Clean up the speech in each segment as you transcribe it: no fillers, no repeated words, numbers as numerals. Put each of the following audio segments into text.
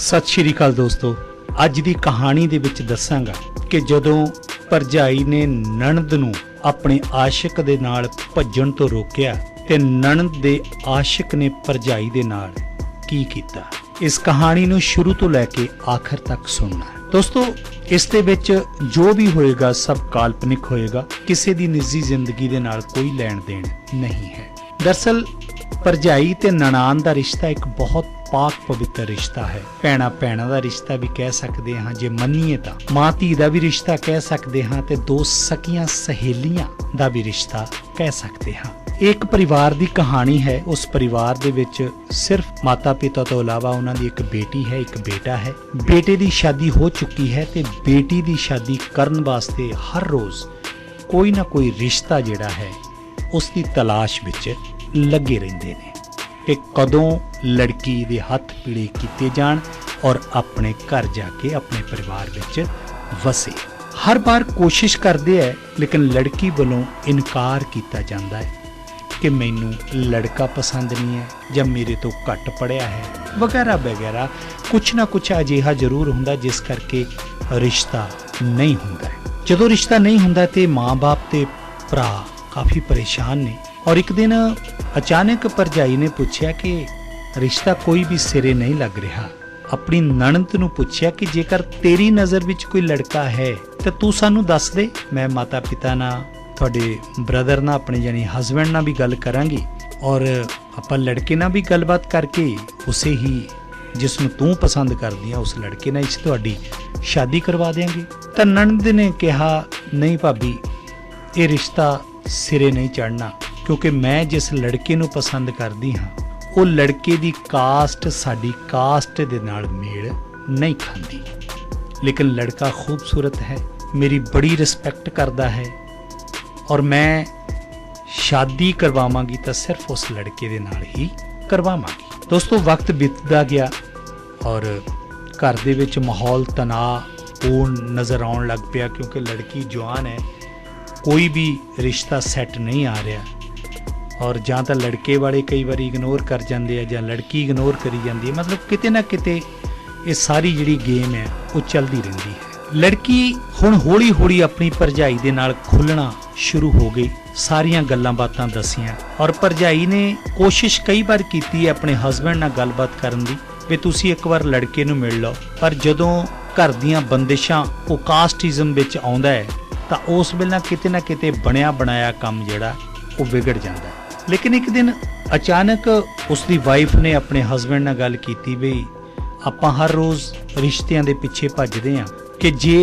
सत श्री अकाल दोस्तों, अज दी कहानी दे विच दसांगा कि जदों भरजाई ने नणद नूं अपने आशिक दे नाल भज्जण तो रोकिया ते नणद दे आशिक ने भरजाई दे नाल की कीता। इस कहानी नूं शुरू तो लैके आखिर तक सुनना है। दोस्तों, इस दे विच जो भी होएगा सब काल्पनिक होएगा, किसी दी निजी जिंदगी दे नाल कोई लैण देण नहीं है। दरअसल भरजाई ते ननान दा रिश्ता एक बहुत पाक पवित्र रिश्ता है। भैणा भैणा दा रिश्ता भी कह सकते हाँ, जे मन्नीए तां मां धी दा भी रिश्ता कह सकते हाँ, ते दो सकियां सहेलियां दा भी रिश्ता कह सकते हाँ। एक परिवार दी कहानी है। उस परिवार दे विच सिर्फ माता पिता तो इलावा उन्हां दी एक बेटी है, एक बेटा है। बेटे दी शादी हो चुकी है ते बेटी दी शादी करन वास्ते हर रोज कोई ना कोई रिश्ता जिहड़ा है उसकी तलाश विच लगे रहंदे ने कि कदों लड़की दे हथ पीड़े कीते जाण और अपने घर जाके अपने परिवार विच वसे। हर बार कोशिश करते हैं, लेकिन लड़की वालों इनकार किया जाता है कि मैनू लड़का पसंद नहीं है या मेरे तो घट पढ़िया है वगैरह वगैरह। कुछ ना कुछ अजिहा जरूर हुंदा जिस करके रिश्ता नहीं हुंदा। जदों रिश्ता नहीं हुंदा ते माँ बाप ते भरा काफ़ी परेशान ने। और एक दिन अचानक भरजाई ने पूछा कि रिश्ता कोई भी सिरे नहीं लग रहा। अपनी नणद नूं पूछा कि जेकर तेरी नज़र विच कोई लड़का है तो तू सानू दस दे, मैं माता पिता नाल तुहाडे ब्रदर नाल अपने यानी हसबैंड नाल भी गल करांगी और आपां लड़के नाल भी गलबात करके उसे ही जिसनूं तू पसंद करदी आ उस लड़के नाल इस तुहाडी शादी करवा देंगे। तां नणद ने कहा, नहीं भाभी, ये रिश्ता सिरे नहीं चढ़ना, क्योंकि मैं जिस लड़के नूं पसंद करदी हाँ वो लड़के दी कास्ट साडी कास्ट दे नाल मेल नहीं खांदी। लेकिन लड़का खूबसूरत है, मेरी बड़ी रिस्पैक्ट करदा है और मैं शादी करवावांगी तो सिर्फ उस लड़के दे नाल ही करवावांगी। दोस्तों, वक्त बीतदा गया और घर दे विच माहौल तनावपूर्ण नज़र आउण लग पिया, क्योंकि लड़की जवान है, कोई भी रिश्ता सैट नहीं आ रहा और जां तां लड़के वाले कई बार इग्नोर कर जाते हैं जां लड़की इग्नोर करी जाती है। मतलब किते ना किते ये सारी जिहड़ी गेम है वो चलती रहती है। लड़की हुण हौली हौली अपनी भरजाई दे नाल खुलना शुरू हो गई, सारियां गल्लां बातां दसियां और भरजाई ने कोशिश कई बार की है अपने हसबैंड नाल गलबात करन दी भी तुसीं एक बार लड़के नूं मिल लो। पर जदों घर दीयां बंदिशां वो कास्टिज़म विच आउंदा है तां उस वेले किते ना किते बणिया बनाया काम जिहड़ा वो विगड़ जाता है। लेकिन एक दिन अचानक उसकी वाइफ ने अपने हसबैंड नाल गल कीती भी आपां हर रोज़ रिश्तियां दे पिछे भजदे हां कि जे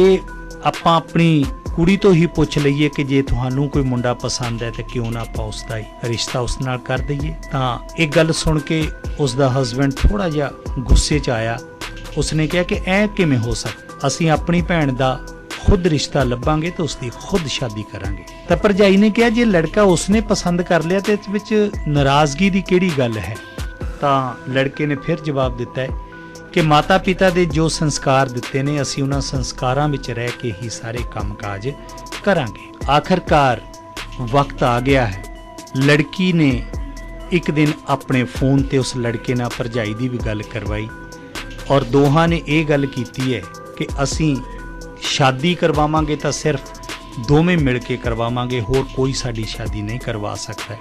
आपां अपनी कुड़ी तो ही पुछ लईए कि जे तुहानूं कोई मुंडा पसंद है तो क्यों ना आपां उसदा ही रिश्ता उस नाल कर दईए। तां एक गल सुन के उसका हसबैंड थोड़ा जिहा गुस्से च आया। उसने कहा कि ऐ किवें हो सकदा, असीं अपनी भैण दा खुद रिश्ता लभांगे तो उसकी खुद शादी करांगे। तो भरजाई ने कहा जे लड़का उसने पसंद कर लिया तो इस विच नाराज़गी की किहड़ी गल है। तो लड़के ने फिर जवाब दिता है कि माता पिता दे जो संस्कार दिते ने असीं उन्हां संस्कारां विच रह के ही सारे काम काज करांगे। आखिरकार वक्त आ गया है। लड़की ने एक दिन अपने फोन ते उस लड़के नाल भरजाई दी भी गल करवाई और दोहां ने यह गल कीती है कि असीं शादी करवावांगे तो सिर्फ दोवें मिल के करवावांगे, होर कोई साडी शादी नहीं करवा सकता।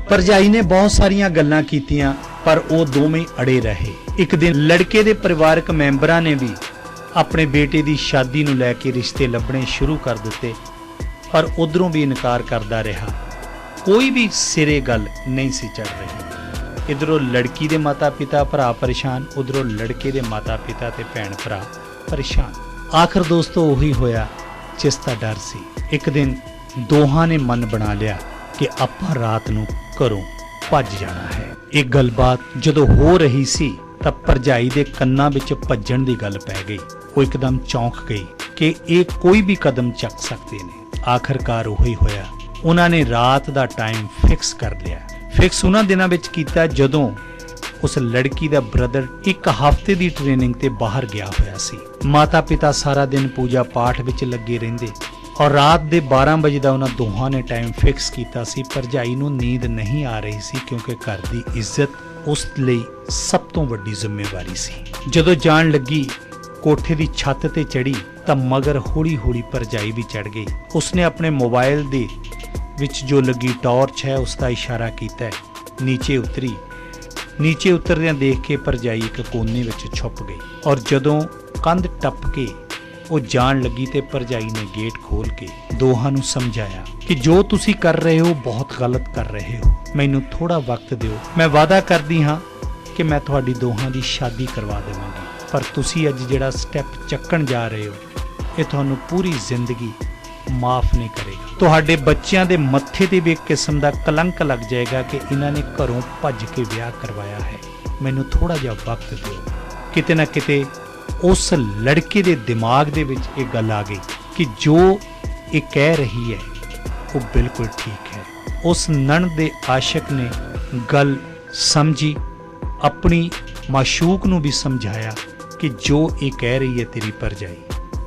भरजाई ने बहुत सारियां गल्लां कीतियां पर वो दोवें अड़े रहे। एक दिन लड़के दे परिवारक मैंबरां ने भी अपने बेटे दी शादी नूं लैके रिश्ते लभणे शुरू कर दिते, पर उधरों भी इनकार करदा रहा। कोई भी सिरे गल नहीं सी चढ़ रही। इधरों लड़की दे माता पिता भरा परेशान, उधरों लड़के दे माता पिता ते भैण भरा परेशान। आखिर दोस्तों वही होया जिसका डर सी। एक दिन दोहां ने मन बना लिया कि आपां रात नूं घरों भज जाना है। एक गलबात जदों हो रही सी तां भरजाई दे कन्नां विच भज्जण दी गल पै गई। वो एकदम चौंक गई कि ये कोई भी कदम चक सकते ने। आखिरकार वही होया, उन्हां ने रात दा टाइम फिक्स कर लिया। फिक्स उन्हां दिनां विच कीता जदों उस लड़की दा ब्रदर एक हफ्ते दी ट्रेनिंग ते बाहर गया होया सी। माता पिता सारा दिन पूजा पाठ विच लगे रहिंदे ਔਰ ਰਾਤ ਦੇ 12 ਵਜੇ ਦਾ ਉਹਨਾਂ ਦੋਹਾਂ ਨੇ ਟਾਈਮ ਫਿਕਸ ਕੀਤਾ ਸੀ। ਭਰਜਾਈ ਨੂੰ ਨੀਂਦ ਨਹੀਂ ਆ ਰਹੀ ਸੀ ਕਿਉਂਕਿ ਘਰ ਦੀ ਇੱਜ਼ਤ ਉਸ ਲਈ ਸਭ ਤੋਂ ਵੱਡੀ ਜ਼ਿੰਮੇਵਾਰੀ ਸੀ। ਜਦੋਂ ਜਾਣ ਲੱਗੀ ਕੋਠੇ ਦੀ ਛੱਤ ਤੇ ਚੜੀ ਤਾਂ ਮਗਰ ਹੌਲੀ-ਹੌਲੀ ਭਰਜਾਈ ਵੀ ਚੜ ਗਈ। ਉਸਨੇ ਆਪਣੇ ਮੋਬਾਈਲ ਦੇ ਵਿੱਚ ਜੋ ਲੱਗੀ ਟਾਰਚ ਹੈ ਉਸ ਦਾ ਇਸ਼ਾਰਾ ਕੀਤਾ। ਨੀਚੇ ਉਤਰੀ। ਨੀਚੇ ਉਤਰਦਿਆਂ ਦੇਖ ਕੇ ਭਰਜਾਈ ਇੱਕ ਕੋਨੇ ਵਿੱਚ ਛੁਪ ਗਈ ਔਰ ਜਦੋਂ ਕੰਧ ਟੱਪ ਕੇ ਉਹ ਜਾਣ ਲੱਗੀ ਤੇ ਭਰਜਾਈ ਨੇ ਗੇਟ ਖੋਲ ਕੇ ਦੋਹਾਂ ਨੂੰ ਸਮਝਾਇਆ ਕਿ ਜੋ ਤੁਸੀਂ ਕਰ ਰਹੇ ਹੋ ਬਹੁਤ ਗਲਤ ਕਰ ਰਹੇ ਹੋ, ਮੈਨੂੰ ਥੋੜਾ ਵਕਤ ਦਿਓ, ਮੈਂ ਵਾਅਦਾ ਕਰਦੀ ਹਾਂ ਕਿ ਮੈਂ ਤੁਹਾਡੀ ਦੋਹਾਂ ਦੀ ਸ਼ਾਦੀ ਕਰਵਾ ਦੇਵਾਂਗੀ, ਪਰ ਤੁਸੀਂ ਅੱਜ ਜਿਹੜਾ ਸਟੈਪ ਚੱਕਣ ਜਾ ਰਹੇ ਹੋ ਇਹ ਤੁਹਾਨੂੰ ਪੂਰੀ ਜ਼ਿੰਦਗੀ ਮਾਫ ਨਹੀਂ ਕਰੇਗਾ। ਤੁਹਾਡੇ ਬੱਚਿਆਂ ਦੇ ਮੱਥੇ ਤੇ ਵੀ ਇੱਕ ਕਿਸਮ ਦਾ ਕਲੰਕ ਲੱਗ ਜਾਏਗਾ ਕਿ ਇਹਨਾਂ ਨੇ ਘਰੋਂ ਭੱਜ ਕੇ ਵਿਆਹ ਕਰਵਾਇਆ ਹੈ, ਮੈਨੂੰ ਥੋੜਾ ਜਿਹਾ ਵਕਤ ਦਿਓ। ਕਿਤੇ ਨਾ ਕਿਤੇ ਉਸ ਲੜਕੇ ਦੇ ਦਿਮਾਗ ਦੇ ਵਿੱਚ ਇਹ ਗੱਲ ਆ ਗਈ ਕਿ ਜੋ ਇਹ ਕਹਿ ਰਹੀ ਹੈ ਉਹ ਬਿਲਕੁਲ ਠੀਕ ਹੈ। ਉਸ ਨਣਦ ਦੇ ਆਸ਼ਿਕ ਨੇ ਗੱਲ ਸਮਝੀ, ਆਪਣੀ ਮਾਸ਼ੂਕ ਨੂੰ ਵੀ ਸਮਝਾਇਆ ਕਿ ਜੋ ਇਹ ਕਹਿ ਰਹੀ ਹੈ ਤੇਰੀ ਭਰਜਾਈ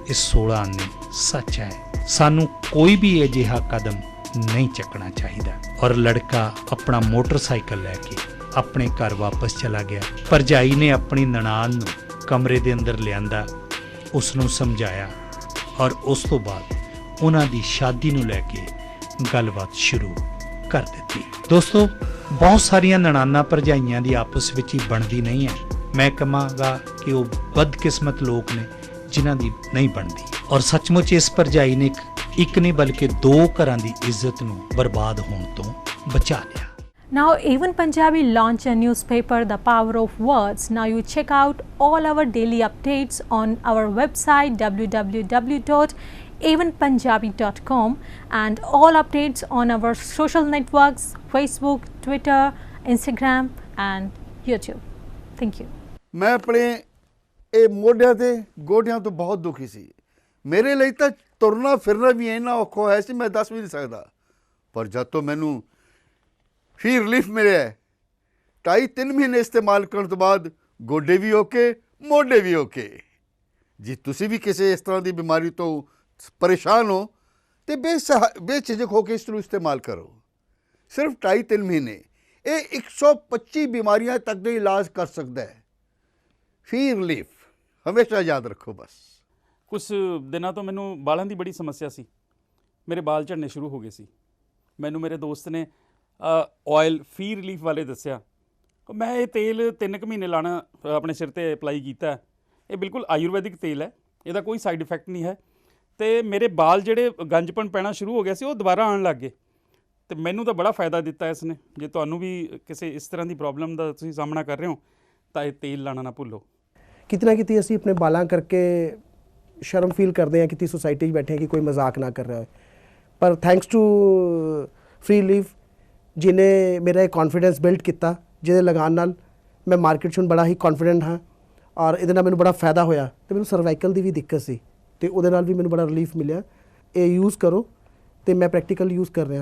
ਇਹ 16 ਆਨੇ ਸੱਚ ਹੈ, ਸਾਨੂੰ ਕੋਈ ਵੀ ਅਜਿਹਾ ਕਦਮ ਨਹੀਂ ਚੱਕਣਾ ਚਾਹੀਦਾ। ਔਰ ਲੜਕਾ ਆਪਣਾ ਮੋਟਰਸਾਈਕਲ ਲੈ ਕੇ ਆਪਣੇ ਘਰ ਵਾਪਸ ਚਲਾ ਗਿਆ। ਭਰਜਾਈ ਨੇ ਆਪਣੀ ਨਨਾਣ ਨੂੰ ਕਮਰੇ ਦੇ ਅੰਦਰ ਲਿਆਂਦਾ, ਉਸ ਨੂੰ ਸਮਝਾਇਆ ਔਰ ਉਸ ਤੋਂ ਬਾਅਦ ਉਹਨਾਂ ਦੀ ਸ਼ਾਦੀ ਨੂੰ ਲੈ ਕੇ ਗੱਲਬਾਤ ਸ਼ੁਰੂ ਕਰ ਦਿੱਤੀ। ਦੋਸਤੋ, ਬਹੁਤ ਸਾਰੀਆਂ ਨਨਾਣਾਂ ਭਰਜਾਈਆਂ ਦੀ ਆਪਸ ਵਿੱਚ ਹੀ ਬਣਦੀ ਨਹੀਂ ਹੈ। ਮੈਂ ਕਹਾਂਗਾ ਕਿ ਉਹ ਬਦਕਿਸਮਤ ਲੋਕ ਨੇ ਜਿਨ੍ਹਾਂ ਦੀ ਨਹੀਂ ਬਣਦੀ। ਔਰ ਸੱਚਮੁੱਚ ਇਸ ਭਰਜਾਈ ਨੇ ਇੱਕ ਨਹੀਂ ਬਲਕਿ 2 ਘਰਾਂ ਦੀ ਇੱਜ਼ਤ ਨੂੰ ਬਰਬਾਦ ਹੋਣ ਤੋਂ ਬਚਾ ਲਿਆ। Now A1 Punjabi launch a newspaper, The Power of Words. Now you check out all our daily updates on our website www.a1punjabi.com and all updates on our social networks, Facebook, Twitter, Instagram and YouTube. Thank you. मैं अपने ਇਹ ਮੋਢਿਆਂ ਤੇ ਗੋਡਿਆਂ ਤੋਂ ਬਹੁਤ ਦੁਖੀ ਸੀ। ਮੇਰੇ ਲਈ ਤਾਂ ਤੁਰਨਾ ਫਿਰਨਾ ਵੀ ਇੰਨਾ ਔਖਾ ਹੋਇਆ ਸੀ ਮੈਂ ਦੱਸ ਵੀ ਨਹੀਂ ਸਕਦਾ। ਪਰ ਜਦ ਤੋਂ ਮੈਨੂੰ ਫੀ ਰਿਲੀਫ ਮਿਲਿਆ 2.5-3 ਮਹੀਨੇ ਇਸਤੇਮਾਲ ਕਰਨ ਤੋਂ ਬਾਅਦ ਗੋਡੇ ਵੀ ਓਕੇ, ਮੋਢੇ ਵੀ ਓਕੇ। ਜੇ ਤੁਸੀਂ ਵੀ ਕਿਸੇ ਇਸ ਤਰ੍ਹਾਂ ਦੀ ਬਿਮਾਰੀ ਤੋਂ ਪਰੇਸ਼ਾਨ ਹੋ ਤੇ ਬੇਝਿਜਕ ਹੋ ਕੇ ਇਸ ਨੂੰ ਇਸਤੇਮਾਲ ਕਰੋ। ਸਿਰਫ 2.5-3 ਮਹੀਨੇ ਇਹ 125 ਬਿਮਾਰੀਆਂ ਤੱਕ ਦਾ ਇਲਾਜ ਕਰ ਸਕਦਾ ਹੈ। ਫੀ ਰਿਲੀਫ ਹਮੇਸ਼ਾ ਯਾਦ ਰੱਖੋ। ਬਸ ਕੁਝ ਦਿਨਾਂ ਤੋਂ ਮੈਨੂੰ ਬਾਲਾਂ ਦੀ ਬੜੀ ਸਮੱਸਿਆ ਸੀ। ਮੇਰੇ ਬਾਲ ਝੜਨੇ ਸ਼ੁਰੂ ਹੋ ਗਏ ਸੀ। ਮੈਨੂੰ ਮੇਰੇ ਦੋਸਤ ਨੇ ਆਇਲ ਫੀ ਰਿਲੀਫ ਵਾਲੇ ਦੱਸਿਆ। ਮੈਂ ਇਹ ਤੇਲ 3 ਕੁ ਮਹੀਨੇ ਲਾਣਾ ਆਪਣੇ ਸਿਰ 'ਤੇ ਅਪਲਾਈ ਕੀਤਾ। ਇਹ ਬਿਲਕੁਲ ਆਯੁਰਵੈਦਿਕ ਤੇਲ ਹੈ, ਇਹਦਾ ਕੋਈ ਸਾਈਡ ਇਫੈਕਟ ਨਹੀਂ ਹੈ ਅਤੇ ਮੇਰੇ ਬਾਲ ਜਿਹੜੇ ਗੰਜਪਣ ਪੈਣਾ ਸ਼ੁਰੂ ਹੋ ਗਿਆ ਸੀ ਉਹ ਦੁਬਾਰਾ ਆਉਣ ਲੱਗ ਗਏ ਅਤੇ ਮੈਨੂੰ ਤਾਂ ਬੜਾ ਫਾਇਦਾ ਦਿੱਤਾ ਇਸ ਨੇ। ਜੇ ਤੁਹਾਨੂੰ ਵੀ ਕਿਸੇ ਇਸ ਤਰ੍ਹਾਂ ਦੀ ਪ੍ਰੋਬਲਮ ਦਾ ਤੁਸੀਂ ਸਾਹਮਣਾ ਕਰ ਰਹੇ ਹੋ ਤਾਂ ਇਹ ਤੇਲ ਲਾਣਾ ਨਾ ਭੁੱਲੋ। ਕਿਤਨਾ ਕਿਤੇ ਅਸੀਂ ਆਪਣੇ ਬਾਲਾਂ ਕਰਕੇ ਸ਼ਰਮ ਫੀਲ ਕਰਦੇ ਹਾਂ ਕਿ ਸੋਸਾਇਟੀ 'ਚ ਬੈਠੇ ਹਾਂ ਕਿ ਕੋਈ ਮਜ਼ਾਕ ਨਾ ਕਰ ਰਿਹਾ ਹੋਏ, ਪਰ ਥੈਂਕਸ ਟੂ ਫ੍ਰੀ ਲੀਫ ਜਿਹਨੇ ਮੇਰਾ ਇਹ ਕੌਨਫੀਡੈਂਸ ਬਿਲਡ ਕੀਤਾ, ਜਿਹਦੇ ਲਗਾਉਣ ਨਾਲ ਮੈਂ ਮਾਰਕੀਟ 'ਚ ਹੁਣ ਬੜਾ ਹੀ ਕੌਨਫੀਡੈਂਟ ਹਾਂ ਔਰ ਇਹਦੇ ਨਾਲ ਮੈਨੂੰ ਬੜਾ ਫਾਇਦਾ ਹੋਇਆ। ਅਤੇ ਮੈਨੂੰ ਸਰਵਾਈਕਲ ਦੀ ਵੀ ਦਿੱਕਤ ਸੀ ਅਤੇ ਉਹਦੇ ਨਾਲ ਵੀ ਮੈਨੂੰ ਬੜਾ ਰਿਲੀਫ ਮਿਲਿਆ। ਇਹ ਯੂਜ਼ ਕਰੋ ਅਤੇ ਮੈਂ ਪ੍ਰੈਕਟੀਕਲ ਯੂਜ਼ ਕਰ ਰਿਹਾ।